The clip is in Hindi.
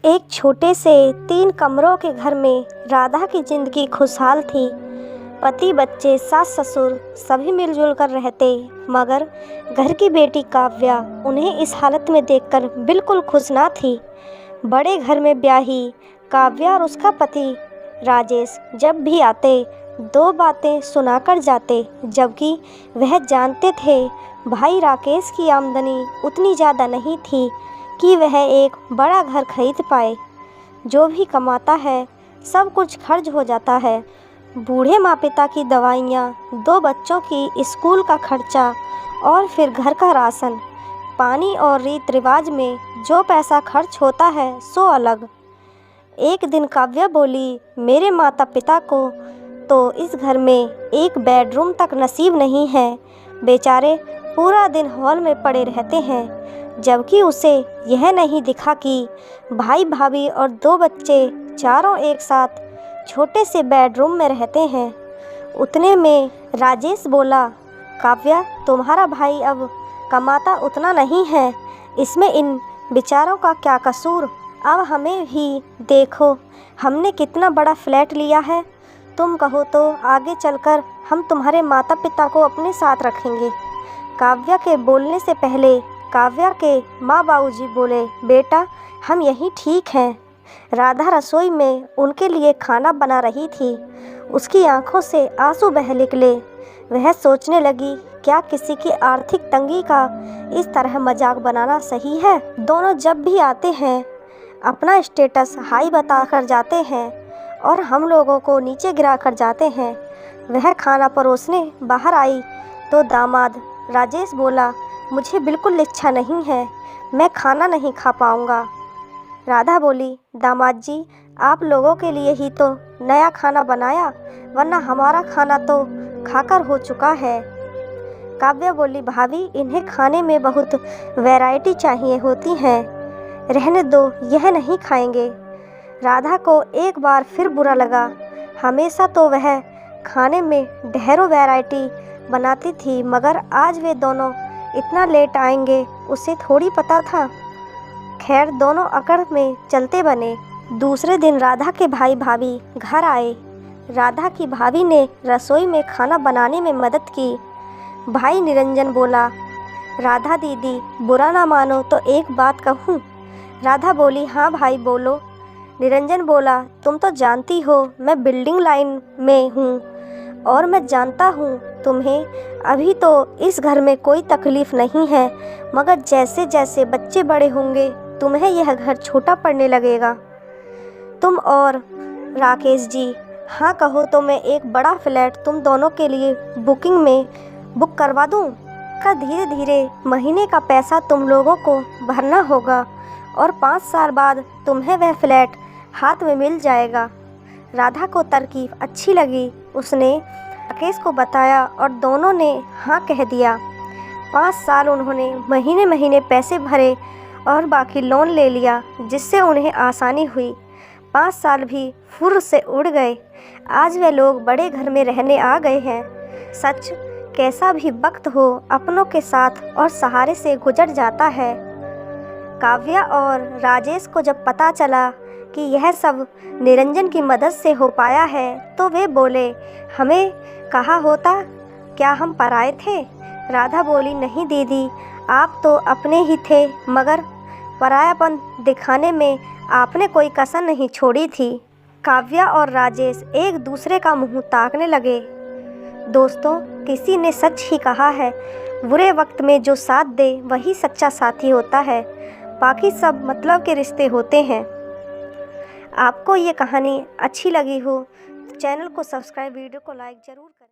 एक छोटे से 3 कमरों के घर में राधा की जिंदगी खुशहाल थी। पति, बच्चे, सास ससुर सभी मिलजुल कर रहते, मगर घर की बेटी काव्या उन्हें इस हालत में देखकर बिल्कुल खुश ना थी। बड़े घर में ब्याही काव्या और उसका पति राजेश जब भी आते 2 बातें सुनाकर जाते, जबकि वह जानते थे भाई राकेश की आमदनी उतनी ज़्यादा नहीं थी कि वह एक बड़ा घर खरीद पाए। जो भी कमाता है सब कुछ खर्च हो जाता है। बूढ़े माँ पिता की दवाइयाँ, 2 बच्चों की स्कूल का खर्चा और फिर घर का राशन पानी और रीत रिवाज में जो पैसा खर्च होता है सो अलग। एक दिन काव्या बोली, मेरे माता पिता को तो इस घर में एक बेडरूम तक नसीब नहीं है। बेचारे पूरा दिन हॉल में पड़े रहते हैं, जबकि उसे यह नहीं दिखा कि भाई भाभी और 2 बच्चे चारों एक साथ छोटे से बेडरूम में रहते हैं। उतने में राजेश बोला, काव्या तुम्हारा भाई अब कमाता उतना नहीं है, इसमें इन बेचारों का क्या कसूर। अब हमें भी देखो, हमने कितना बड़ा फ्लैट लिया है। तुम कहो तो आगे चलकर हम तुम्हारे माता पिता को अपने साथ रखेंगे। काव्या के बोलने से पहले काव्या के माँ बाबूजी बोले, बेटा हम यहीं ठीक हैं। राधा रसोई में उनके लिए खाना बना रही थी। उसकी आंखों से आंसू बह निकले। वह सोचने लगी, क्या किसी की आर्थिक तंगी का इस तरह मजाक बनाना सही है। दोनों जब भी आते हैं अपना स्टेटस हाई बताकर जाते हैं और हम लोगों को नीचे गिरा कर जाते हैं। वह खाना परोसने बाहर आई तो दामाद राजेश बोला, मुझे बिल्कुल इच्छा नहीं है, मैं खाना नहीं खा पाऊँगा। राधा बोली, दामाद जी आप लोगों के लिए ही तो नया खाना बनाया, वरना हमारा खाना तो खाकर हो चुका है। काव्या बोली, भाभी इन्हें खाने में बहुत वैरायटी चाहिए होती है, रहने दो, यह नहीं खाएंगे। राधा को एक बार फिर बुरा लगा। हमेशा तो वह खाने में ढेरों वैरायटी बनाती थी, मगर आज वे दोनों इतना लेट आएंगे उसे थोड़ी पता था। खैर दोनों अकड़ में चलते बने। दूसरे दिन राधा के भाई भाभी घर आए। राधा की भाभी ने रसोई में खाना बनाने में मदद की। भाई निरंजन बोला, राधा दीदी बुरा ना मानो तो एक बात कहूँ। राधा बोली, हाँ भाई बोलो। निरंजन बोला, तुम तो जानती हो मैं बिल्डिंग लाइन में हूँ और मैं जानता हूँ तुम्हें अभी तो इस घर में कोई तकलीफ़ नहीं है, मगर जैसे जैसे बच्चे बड़े होंगे तुम्हें यह घर छोटा पड़ने लगेगा। तुम और राकेश जी हाँ कहो तो मैं एक बड़ा फ्लैट तुम दोनों के लिए बुक करवा दूँ। का धीरे धीरे महीने का पैसा तुम लोगों को भरना होगा और 5 साल बाद तुम्हें वह फ्लैट हाथ में मिल जाएगा। राधा को तरकीब अच्छी लगी। उसने राकेश को बताया और दोनों ने हाँ कह दिया। 5 साल उन्होंने महीने महीने पैसे भरे और बाकी लोन ले लिया, जिससे उन्हें आसानी हुई। 5 साल भी फुर्र से उड़ गए। आज वे लोग बड़े घर में रहने आ गए हैं। सच, कैसा भी वक्त हो अपनों के साथ और सहारे से गुजर जाता है। काव्या और राजेश को जब पता चला कि यह सब निरंजन की मदद से हो पाया है तो वे बोले, हमें कहा होता, क्या हम पराए थे। राधा बोली, नहीं दीदी आप तो अपने ही थे, मगर परायापन दिखाने में आपने कोई कसर नहीं छोड़ी थी। काव्या और राजेश एक दूसरे का मुंह ताकने लगे। दोस्तों, किसी ने सच ही कहा है, बुरे वक्त में जो साथ दे वही सच्चा साथी होता है, बाकी सब मतलब के रिश्ते होते हैं। आपको ये कहानी अच्छी लगी हो तो चैनल को सब्सक्राइब, वीडियो को लाइक ज़रूर करें।